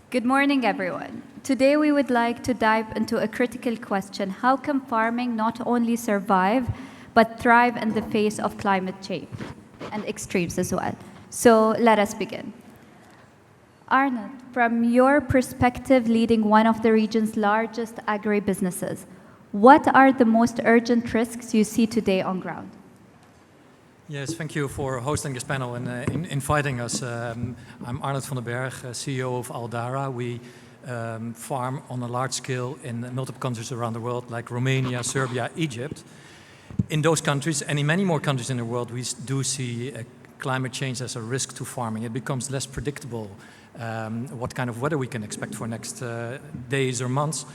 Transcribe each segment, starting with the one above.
Good morning, everyone. Today we would like to dive into a critical question. How can farming not only survive, but thrive in the face of climate change and extremes as well? So let us begin. Arnoud, from your perspective leading one of the region's largest agribusinesses, what are the most urgent risks you see today on ground? Yes, thank you for hosting this panel and inviting us. I'm Arnoud van den Berg, CEO of Dahra. We farm on a large scale in multiple countries around the world, like Romania, Serbia, Egypt. In those countries, and in many more countries in the world, we do see climate change as a risk to farming. It becomes less predictable what kind of weather we can expect for next days or months.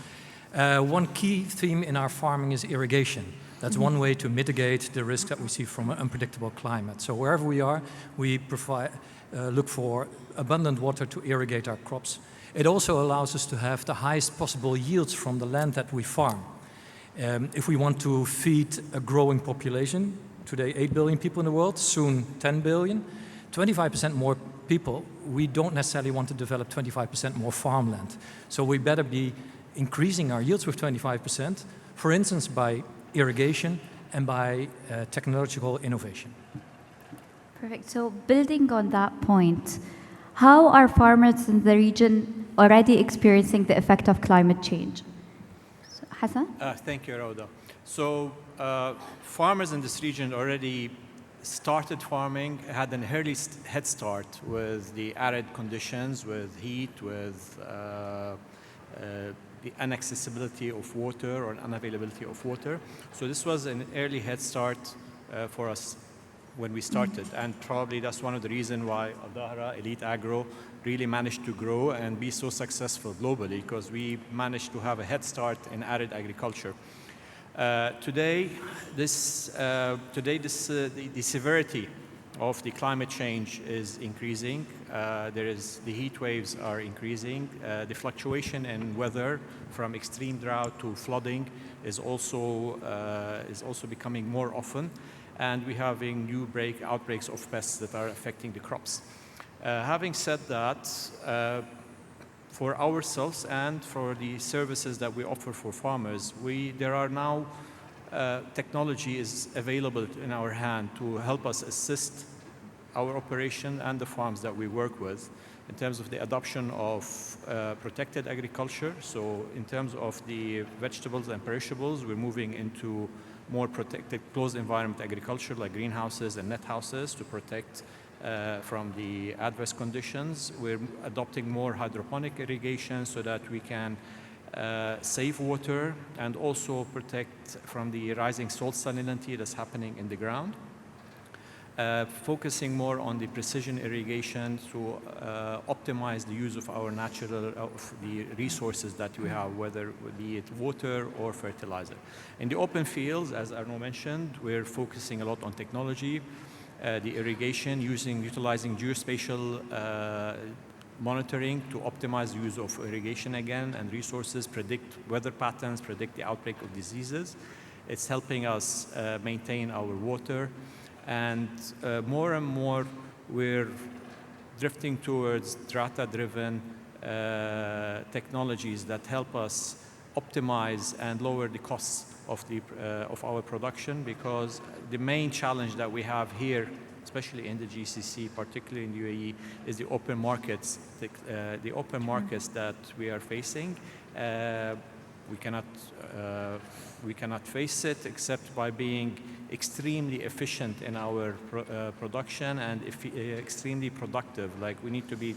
One key theme in our farming is irrigation. That's one way to mitigate the risk that we see from an unpredictable climate. So wherever we are, we look for abundant water to irrigate our crops. It also allows us to have the highest possible yields from the land that we farm. If we want to feed a growing population, today 8 billion people in the world, soon 10 billion, 25% more people, we don't necessarily want to develop 25% more farmland. So we better be increasing our yields with 25%, for instance, by irrigation and by technological innovation. Perfect. So building on that point, how are farmers in the region already experiencing the effect of climate change? So, Hassan? Thank you, Rowdha. So farmers in this region already started farming, had an early head start with the arid conditions, with heat, with the inaccessibility of water or unavailability of water. So this was an early head start for us when we started. And probably that's one of the reasons why Dahra, Elite Agro, really managed to grow and be so successful globally, because we managed to have a head start in arid agriculture. Today, the severity of the climate change is increasing. The heat waves are increasing. The fluctuation in weather from extreme drought to flooding is also becoming more often. And we're having new outbreaks of pests that are affecting the crops. Having said that, for ourselves and for the services that we offer for farmers, there are now technology is available in our hand to help us assist our operation and the farms that we work with in terms of the adoption of protected agriculture. So in terms of the vegetables and perishables, we're moving into more protected closed environment agriculture like greenhouses and net houses to protect from the adverse conditions. We're adopting more hydroponic irrigation so that we can save water and also protect from the rising soil salinity that's happening in the ground. Focusing more on the precision irrigation to optimize the use of our the resources that we have, whether be it water or fertilizer. In the open fields, as Arnoud mentioned, we're focusing a lot on technology, the irrigation, utilizing geospatial monitoring to optimize the use of irrigation again and resources, predict weather patterns, predict the outbreak of diseases. It's helping us maintain our water. And more and more, we're drifting towards data-driven technologies that help us optimize and lower the costs of our production, because the main challenge that we have here, especially in the GCC, particularly in UAE, is the open markets. The open markets that we are facing, we cannot face it except by being extremely efficient in our production and extremely productive. Like, we need to be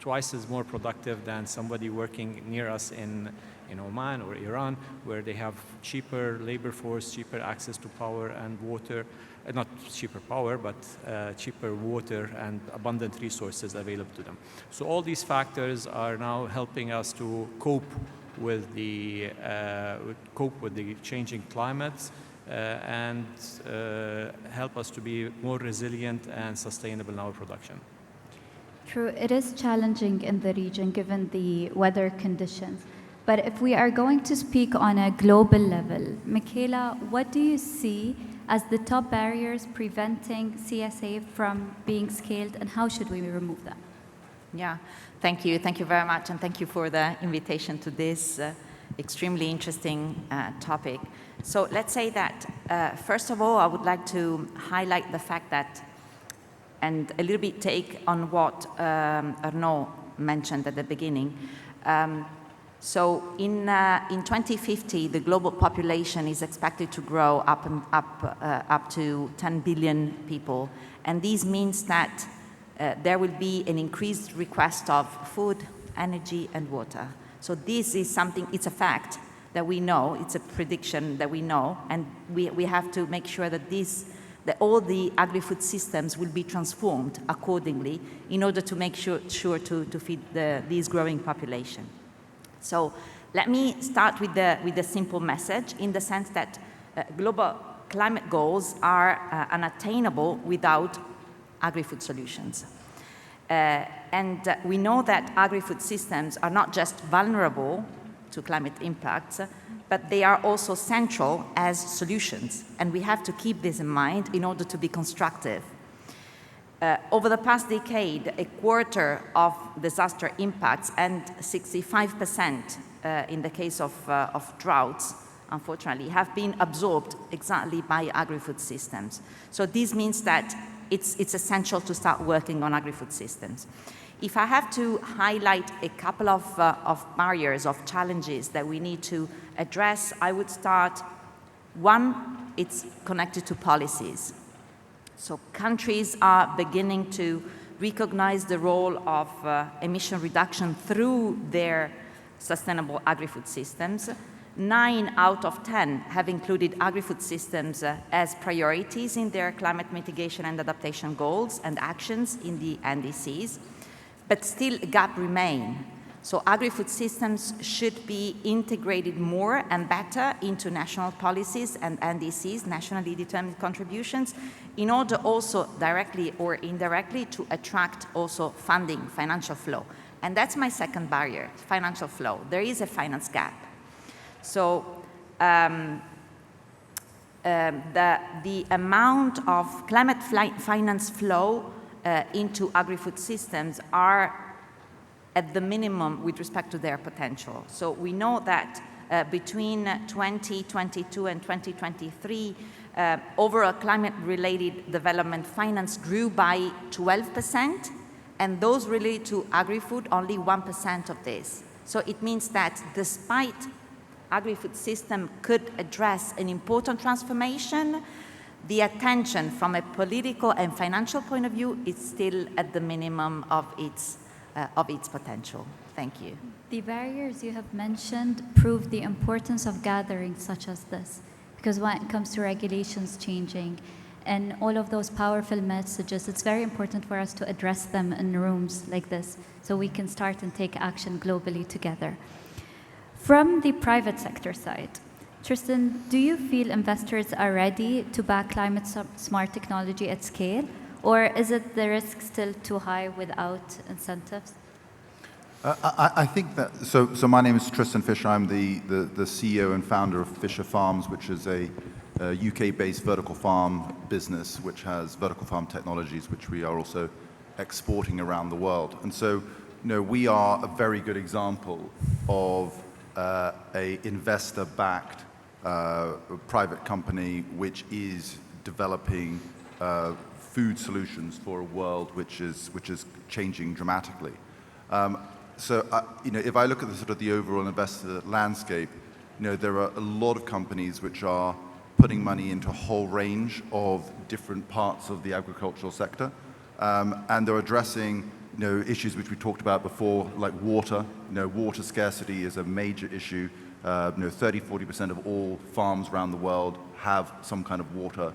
twice as more productive than somebody working near us in Oman or Iran, where they have cheaper labor force, cheaper access to power and water. Not cheaper power, but cheaper water and abundant resources available to them. So all these factors are now helping us to cope with the changing climates and help us to be more resilient and sustainable in our production. True, it is challenging in the region given the weather conditions. But if we are going to speak on a global level, Michela, what do you see as the top barriers preventing CSA from being scaled, and how should we remove them? Yeah, thank you. Thank you very much, and thank you for the invitation to this extremely interesting topic. So let's say that, first of all, I would like to highlight the fact that, and a little bit take on what Arnaud mentioned at the beginning. So in 2050, the global population is expected to grow up to 10 billion people. And this means that there will be an increased request of food, energy, and water. So this is something, it's a fact that we know, it's a prediction that we know, and we have to make sure that all the agri-food systems will be transformed accordingly in order to make sure to feed this growing population. So let me start with the simple message, in the sense that global climate goals are unattainable without agri-food solutions. And we know that agri-food systems are not just vulnerable to climate impacts, but they are also central as solutions. And we have to keep this in mind in order to be constructive. Over the past decade, a quarter of disaster impacts and 65% in the case of droughts, unfortunately, have been absorbed exactly by agri-food systems. So this means that it's essential to start working on agri-food systems. If I have to highlight a couple of barriers, of challenges that we need to address, I would start, one, it's connected to policies. So countries are beginning to recognize the role of emission reduction through their sustainable agri-food systems. 9 out of 10 have included agri-food systems as priorities in their climate mitigation and adaptation goals and actions in the NDCs, but still a gap remains. So agri-food systems should be integrated more and better into national policies and NDCs, nationally determined contributions, in order also directly or indirectly to attract also funding, financial flow. And that's my second barrier, financial flow. There is a finance gap. So the amount of climate finance flow into agri-food systems are at the minimum with respect to their potential. So we know that between 2022 and 2023, overall climate-related development finance grew by 12%, and those related to agri-food, only 1% of this. So it means that despite agri-food system could address an important transformation, the attention from a political and financial point of view is still at the minimum of its potential. Thank you. The barriers you have mentioned prove the importance of gatherings such as this, because when it comes to regulations changing and all of those powerful messages, it's very important for us to address them in rooms like this so we can start and take action globally together. From the private sector side, Tristan, do you feel investors are ready to back climate-smart technology at scale, or is it the risk still too high without incentives? I think that, so my name is Tristan Fischer. I'm the CEO and founder of Fischer Farms, which is a UK-based vertical farm business which has vertical farm technologies which we are also exporting around the world. And so, we are a very good example of a investor-backed private company which is developing food solutions for a world which is changing dramatically. So, if I look at the overall investor landscape, there are a lot of companies which are putting money into a whole range of different parts of the agricultural sector, and they're addressing issues which we talked about before, like water. Water scarcity is a major issue. 30-40% of all farms around the world have some kind of water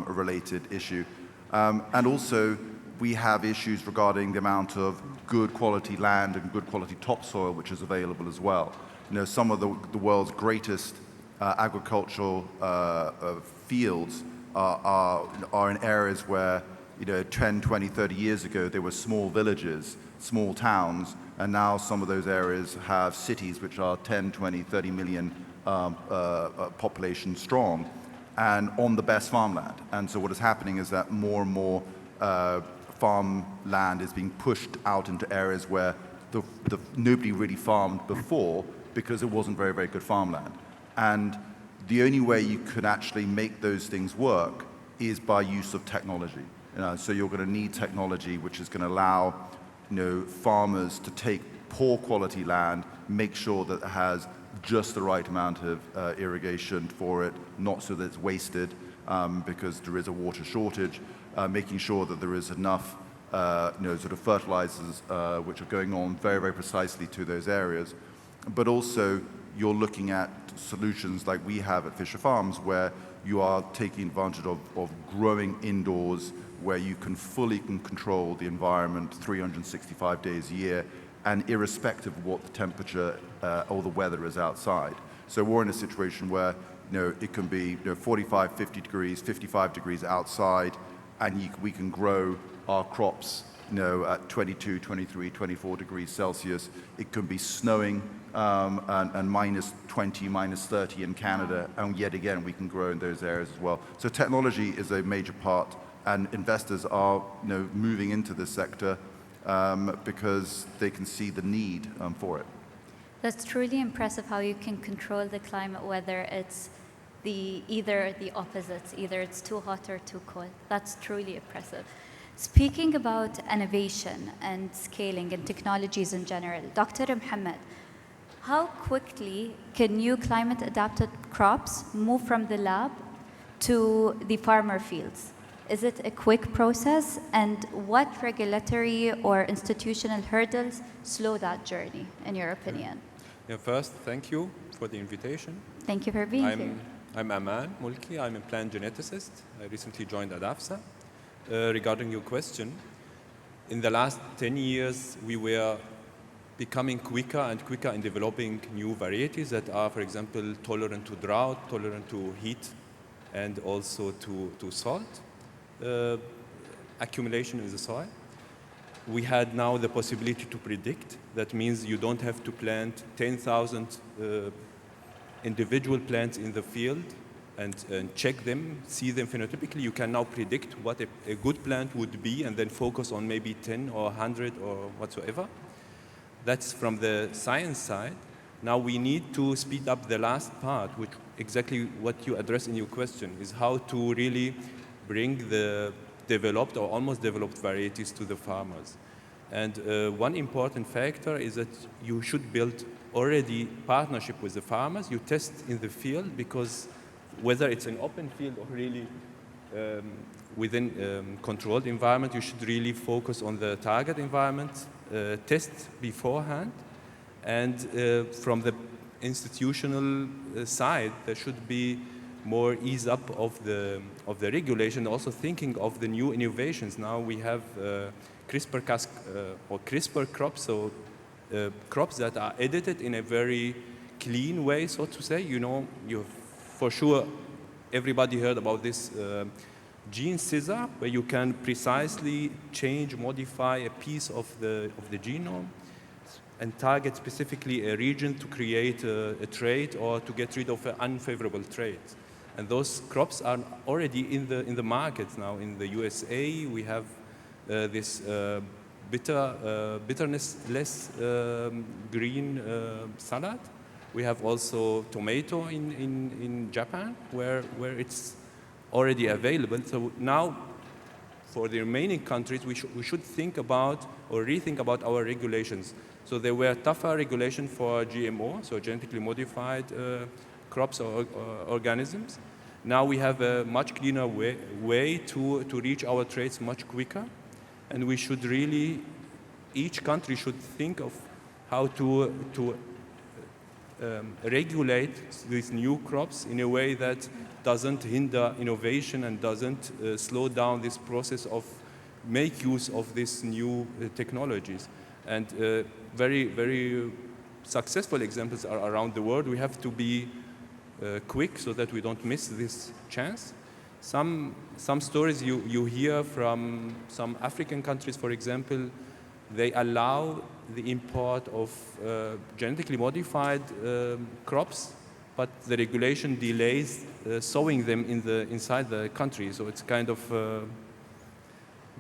related issue. And also, we have issues regarding the amount of good quality land and good quality topsoil which is available as well. Some of the world's greatest agricultural fields are in areas where 10, 20, 30 years ago, there were small villages, small towns, and now some of those areas have cities which are 10, 20, 30 million population strong, and on the best farmland. And so what is happening is that more and more farmland is being pushed out into areas where nobody really farmed before because it wasn't very, very good farmland. And the only way you can actually make those things work is by use of technology. So you're going to need technology which is going to allow farmers to take poor quality land, make sure that it has just the right amount of irrigation for it, not so that it's wasted because there is a water shortage, making sure that there is enough sort of fertilizers which are going on very, very precisely to those areas. But also you're looking at solutions like we have at Fischer Farms where you are taking advantage of growing indoors where you can fully control the environment 365 days a year and irrespective of what the temperature or the weather is outside. So we're in a situation where it can be 45, 50 degrees, 55 degrees outside, and we can grow our crops at 22, 23, 24 degrees Celsius. It can be snowing and minus 20, minus 30 in Canada, and yet again we can grow in those areas as well. So technology is a major part, and investors are moving into this sector because they can see the need for it. That's truly impressive how you can control the climate, whether it's either the opposites, either it's too hot or too cold. That's truly impressive. Speaking about innovation and scaling and technologies in general, Dr. Mohammed, how quickly can new climate-adapted crops move from the lab to the farmer fields? Is it a quick process? And what regulatory or institutional hurdles slow that journey, in your opinion? Yeah, first, thank you for the invitation. Thank you for being here. I'm Aman Mulki. I'm a plant geneticist. I recently joined ADAFSA. Regarding your question, in the last 10 years, we were becoming quicker and quicker in developing new varieties that are, for example, tolerant to drought, tolerant to heat, and also to salt accumulation in the soil. We had now the possibility to predict. That means you don't have to plant 10,000 individual plants in the field and check them, see them phenotypically. You can now predict what a good plant would be and then focus on maybe 10 or 100 or whatsoever. That's from the science side. Now we need to speed up the last part, which exactly what you address in your question, is how to really bring the developed or almost developed varieties to the farmers. And one important factor is that you should build already partnership with the farmers. You test in the field because whether it's an open field or really within controlled environment, you should really focus on the target environment, test beforehand. And from the institutional side, there should be more ease up of the regulation, also thinking of the new innovations. Now we have CRISPR or CRISPR crops, so crops that are edited in a very clean way, so to say. You for sure everybody heard about this gene scissor, where you can precisely change, modify a piece of the genome and target specifically a region to create a trait or to get rid of an unfavorable trait. And those crops are already in the markets now. In the USA, we have this bitterness-less green salad. We have also tomato in Japan, where it's already available. So now, for the remaining countries, we should think about or rethink about our regulations. So there were tougher regulations for GMO, so genetically modified crops or organisms. Now we have a much cleaner way to reach our traits much quicker. And we should really, each country should think of how to regulate these new crops in a way that doesn't hinder innovation and doesn't slow down this process of make use of these new technologies. And very, very successful examples are around the world. We have to be quick so that we don't miss this chance. Some stories you hear from some African countries, for example, they allow the import of genetically modified crops, but the regulation delays sowing them inside the country. So it's kind of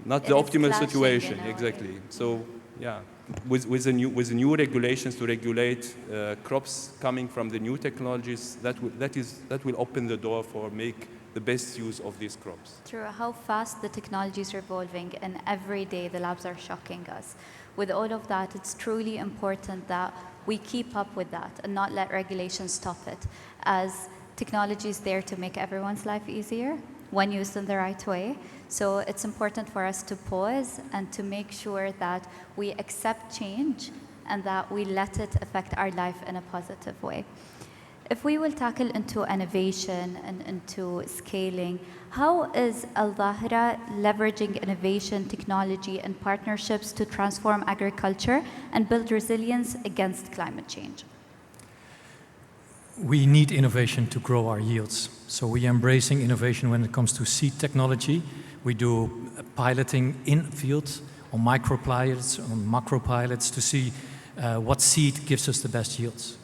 not It the is optimal clashing situation, in a way. exactly. So, yeah, with the new regulations to regulate crops coming from the new technologies, that will open the door for make the best use of these crops. True, how fast the technologies are evolving, and every day the labs are shocking us. With all of that, it's truly important that we keep up with that and not let regulations stop it, as technology is there to make everyone's life easier when used in the right way. So it's important for us to pause and to make sure that we accept change and that we let it affect our life in a positive way. If we will tackle into innovation and into scaling, how is Al-Dahra leveraging innovation, technology, and partnerships to transform agriculture and build resilience against climate change? We need innovation to grow our yields. So we are embracing innovation when it comes to seed technology. We do piloting in fields on micro pilots, on macro pilots to see what seed gives us the best yields.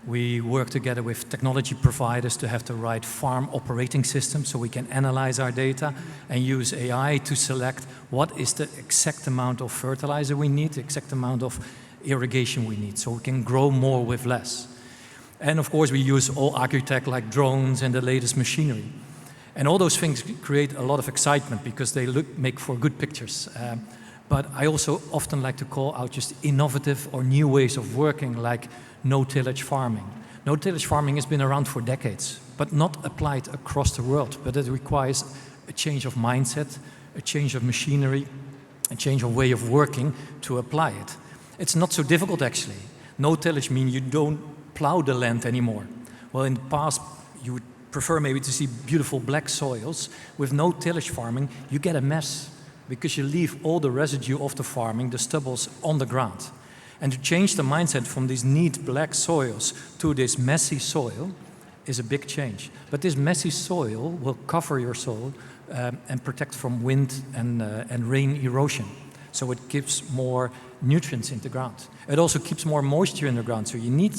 We work together with technology providers to have the right farm operating system so we can analyze our data and use AI to select what is the exact amount of fertilizer we need, the exact amount of irrigation we need, so we can grow more with less. And of course, we use all agri-tech like drones and the latest machinery. And all those things create a lot of excitement because they make for good pictures. But I also often like to call out just innovative or new ways of working, like no-tillage farming. No-tillage farming has been around for decades, but not applied across the world. But it requires a change of mindset, a change of machinery, a change of way of working to apply it. It's not so difficult, actually. No-tillage means you don't plow the land anymore. Well, in the past, you would prefer maybe to see beautiful black soils. With no-tillage farming, you get a mess because you leave all the residue of the farming, the stubbles, on the ground. And to change the mindset from these neat black soils to this messy soil is a big change. But this messy soil will cover your soil and protect from wind and rain erosion. So it gives more nutrients in the ground. It also keeps more moisture in the ground, so you need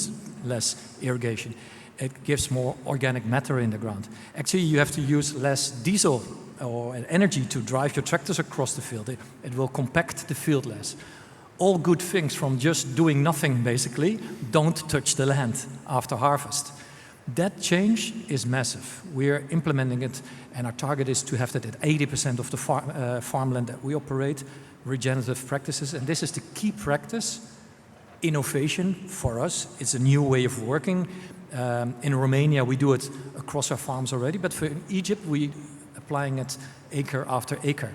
less irrigation. It gives more organic matter in the ground. Actually, you have to use less diesel or energy to drive your tractors across the field. It will compact the field less. All good things from just doing nothing, basically, don't touch the land after harvest. That change is massive. We're implementing it, and our target is to have that at 80% of the farmland that we operate, regenerative practices, and this is the key practice. Innovation for us, it's a new way of working. In Romania, we do it across our farms already, but for Egypt, we applying it acre after acre.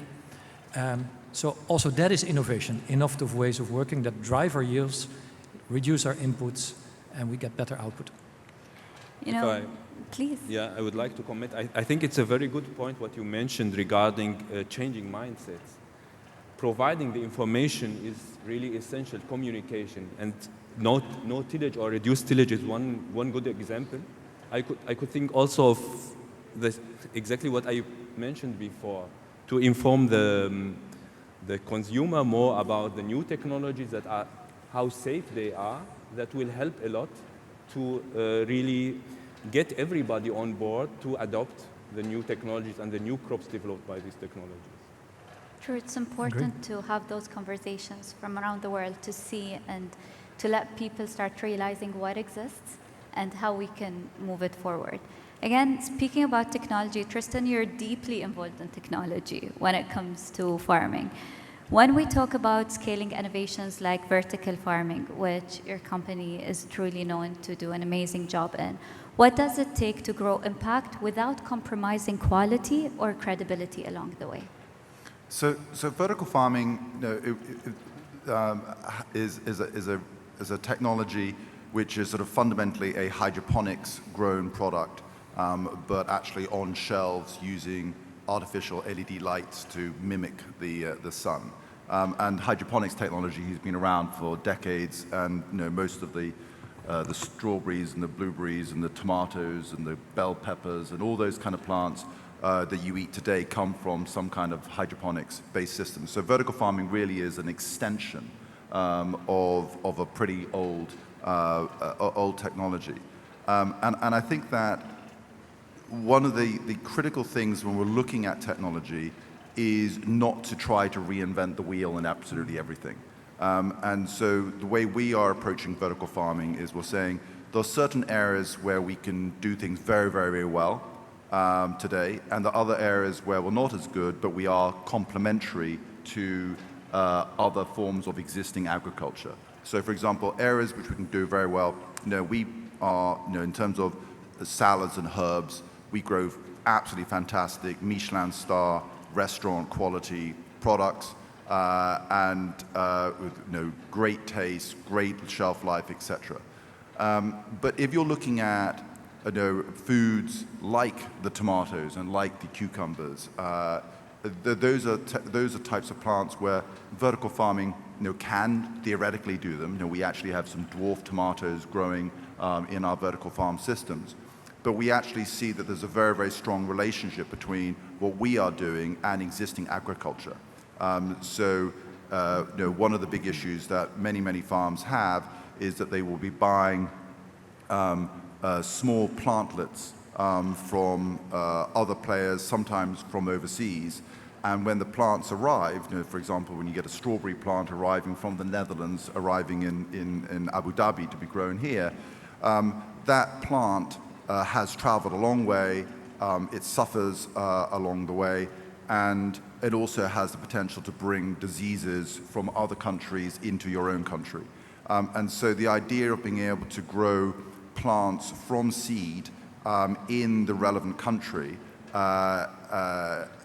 So also that is innovation, innovative ways of working that drive our yields, reduce our inputs, and we get better output. You know, please. Yeah, I would like to comment. I think it's a very good point what you mentioned regarding changing mindsets. Providing the information is really essential, communication, and no tillage or reduced tillage is one good example. I could think also of exactly what I mentioned before, to inform the consumer more about the new technologies that are, how safe they are, that will help a lot to really get everybody on board to adopt the new technologies and the new crops developed by these technologies. Sure, it's important to have those conversations from around the world to see and to let people start realizing what exists and how we can move it forward. Again, speaking about technology, Tristan, you're deeply involved in technology when it comes to farming. When we talk about scaling innovations like vertical farming, which your company is truly known to do an amazing job in, what does it take to grow impact without compromising quality or credibility along the way? So vertical farming, is a technology which is sort of fundamentally a hydroponics grown product, but actually on shelves using artificial LED lights to mimic the sun. And hydroponics technology has been around for decades, and most of the strawberries and the blueberries and the tomatoes and the bell peppers and all those kind of plants that you eat today come from some kind of hydroponics-based system. So vertical farming really is an extension of a pretty old technology. And I think that one of the critical things when we're looking at technology is not to try to reinvent the wheel in absolutely everything. And so the way we are approaching vertical farming is we're saying there are certain areas where we can do things very, very, very well today, and the other areas where we're not as good, but we are complementary to other forms of existing agriculture. So, for example, areas which we can do very well, we are, in terms of salads and herbs, we grow absolutely fantastic Michelin star restaurant quality products and with great taste, great shelf life, etc. But if you're looking at foods like the tomatoes and like the cucumbers, those are types of plants where vertical farming can theoretically do them. We actually have some dwarf tomatoes growing in our vertical farm systems. But we actually see that there's a very, very strong relationship between what we are doing and existing agriculture. So one of the big issues that many, many farms have is that they will be buying small plantlets from other players, sometimes from overseas. And when the plants arrive, for example, when you get a strawberry plant arriving from the Netherlands, arriving in Abu Dhabi to be grown here, that plant has traveled a long way, it suffers along the way, and it also has the potential to bring diseases from other countries into your own country. And so the idea of being able to grow plants from seed in the relevant country,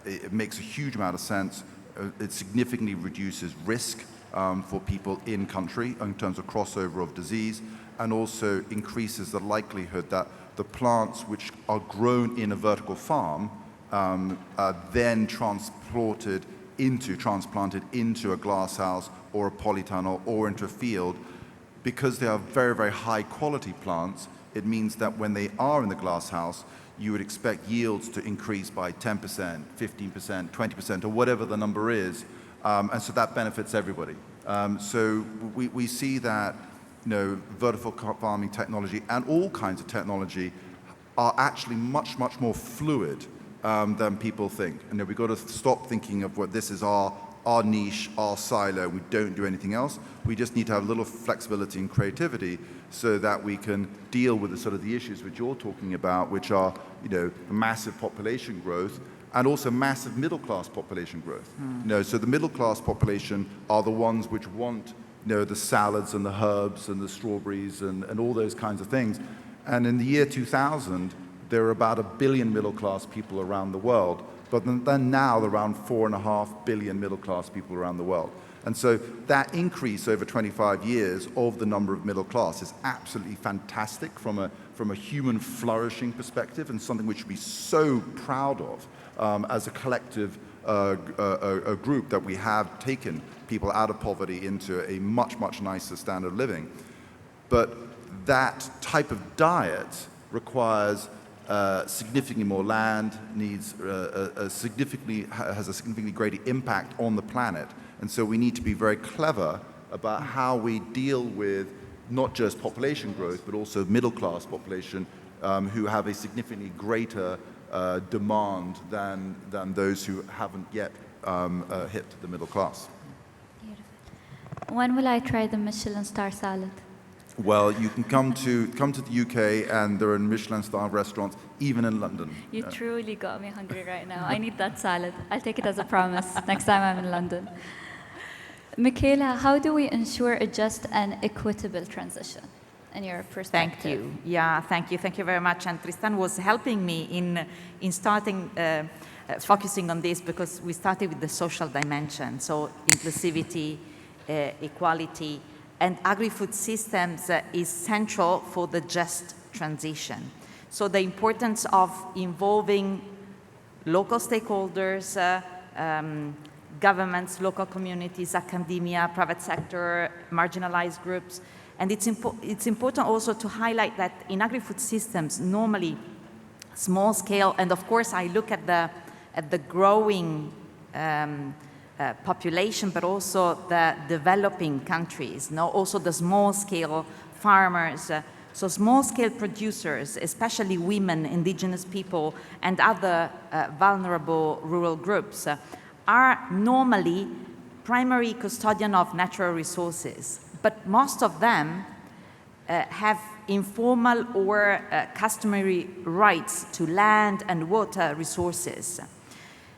it makes a huge amount of sense. It significantly reduces risk for people in country in terms of crossover of disease, and also increases the likelihood that the plants which are grown in a vertical farm are then transplanted into a glass house or a polytunnel or into a field. Because they are very, very high quality plants, it means that when they are in the glass house, you would expect yields to increase by 10%, 15%, 20%, or whatever the number is. And so that benefits everybody. So we see that vertical farming technology and all kinds of technology are actually much, much more fluid than people think. And we've got to stop thinking of what this is our niche, our silo, we don't do anything else. We just need to have a little flexibility and creativity so that we can deal with the sort of the issues which you're talking about, which are, massive population growth and also massive middle-class population growth. So the middle-class population are the ones which want, the salads and the herbs and the strawberries and all those kinds of things. And in the year 2000, there are about 1 billion middle-class people around the world. But then now around 4.5 billion middle-class people around the world. And so that increase over 25 years of the number of middle class is absolutely fantastic from a human flourishing perspective, and something we should be so proud of as a collective a group that we have taken people out of poverty into a much, much nicer standard of living. But that type of diet requires significantly more land, has a significantly greater impact on the planet. And so we need to be very clever about how we deal with not just population growth, but also middle-class population who have a significantly greater demand than those who haven't yet hit the middle class. Beautiful. When will I try the Michelin star salad? Well, you can come to the UK, and there are Michelin star restaurants even in London. You truly got me hungry right now. I need that salad. I'll take it as a promise next time I'm in London. Michela, how do we ensure a just and equitable transition in your perspective? Thank you. Yeah, thank you. Thank you very much. And Tristan was helping me in starting focusing on this, because we started with the social dimension. So inclusivity, equality, and agri-food systems is central for the just transition. So the importance of involving local stakeholders, governments, local communities, academia, private sector, marginalized groups. And it's important also to highlight that in agri-food systems, normally small scale, and of course I look at the growing population, but also the developing countries, also the small-scale farmers. So small-scale producers, especially women, indigenous people, and other vulnerable rural groups, are normally primary custodian of natural resources, but most of them have informal or customary rights to land and water resources.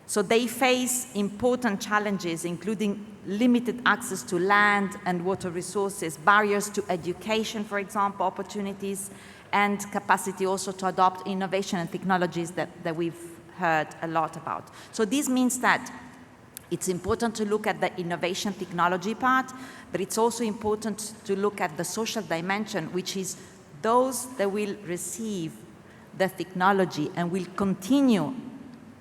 So they face important challenges, including limited access to land and water resources, barriers to education, for example, opportunities, and capacity also to adopt innovation and technologies that we've heard a lot about. So this means that it's important to look at the innovation technology part, but it's also important to look at the social dimension, which is those that will receive the technology and will continue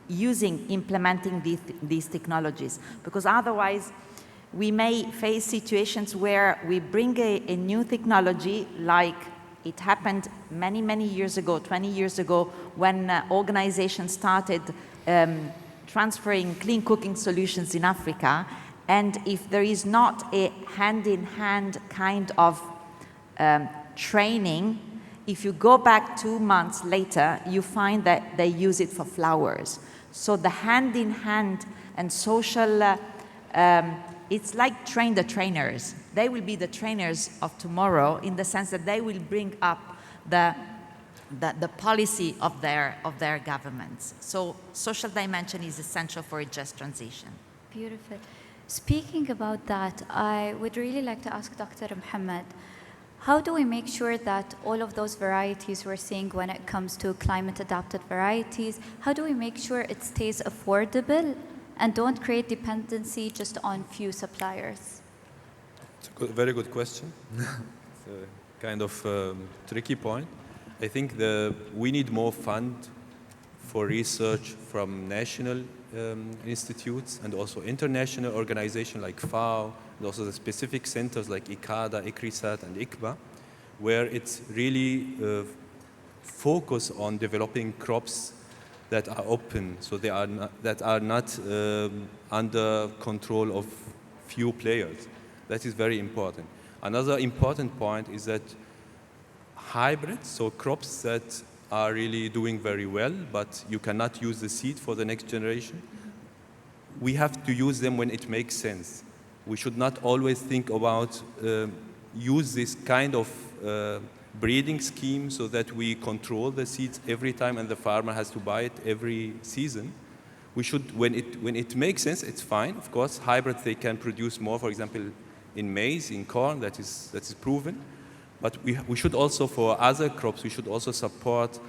implementing these technologies. Because otherwise, we may face situations where we bring a new technology, like it happened many, many years ago, 20 years ago, when organizations started transferring clean cooking solutions in Africa. And if there is not a hand-in-hand kind of training, if you go back 2 months later, you find that they use it for flowers. So the hand-in-hand and social, it's like train the trainers. They will be the trainers of tomorrow in the sense that they will bring up the policy of their governments. So social dimension is essential for a just transition. Beautiful. Speaking about that, I would really like to ask Dr. Mohammed, how do we make sure that all of those varieties we're seeing when it comes to climate-adapted varieties, how do we make sure it stays affordable and don't create dependency just on few suppliers? It's a very good question. It's a kind of tricky point. I think we need more fund for research from national institutes and also international organizations like FAO, and also the specific centers like ICADA, ICRISAT, and ICBA, where it's really focus on developing crops that are open, so that are not under control of few players. That is very important. Another important point is that hybrids, so crops that are really doing very well, but you cannot use the seed for the next generation, we have to use them when it makes sense. We should not always think about use this kind of breeding scheme so that we control the seeds every time and the farmer has to buy it every season. We should, when it makes sense, it's fine. Of course, hybrids, they can produce more, for example, in maize, in corn, that is proven. But we should also, for other crops, we should also support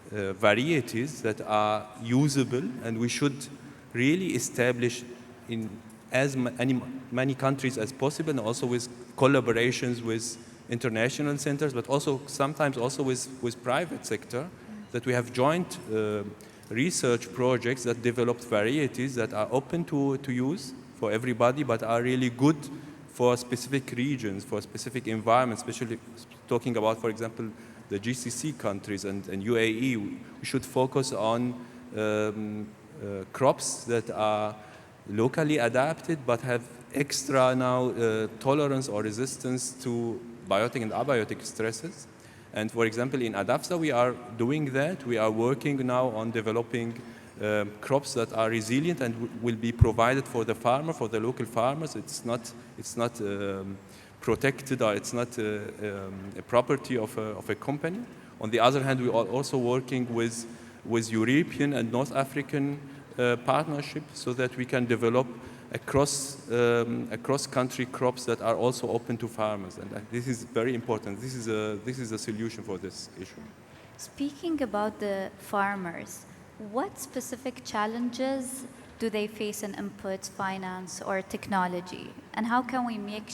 varieties that are usable, and we should really establish in as many countries as possible, and also with collaborations with international centers, but also sometimes also with private sector, that we have joint research projects that developed varieties that are open to use for everybody, but are really good for specific regions, for specific environments, especially talking about, for example, the GCC countries and UAE. We should focus on crops that are locally adapted, but have extra now tolerance or resistance to biotic and abiotic stresses. And for example, in ADAFSA, we are doing that. We are working now on developing crops that are resilient and will be provided for the farmer, for the local farmers. It's not protected, or it's not a property of a company. On the other hand, we are also working with European and North African partnership so that we can develop across country crops that are also open to farmers, and this is very important. This is a solution for this issue. Speaking about the farmers, what specific challenges do they face in inputs, finance, or technology, and how can we make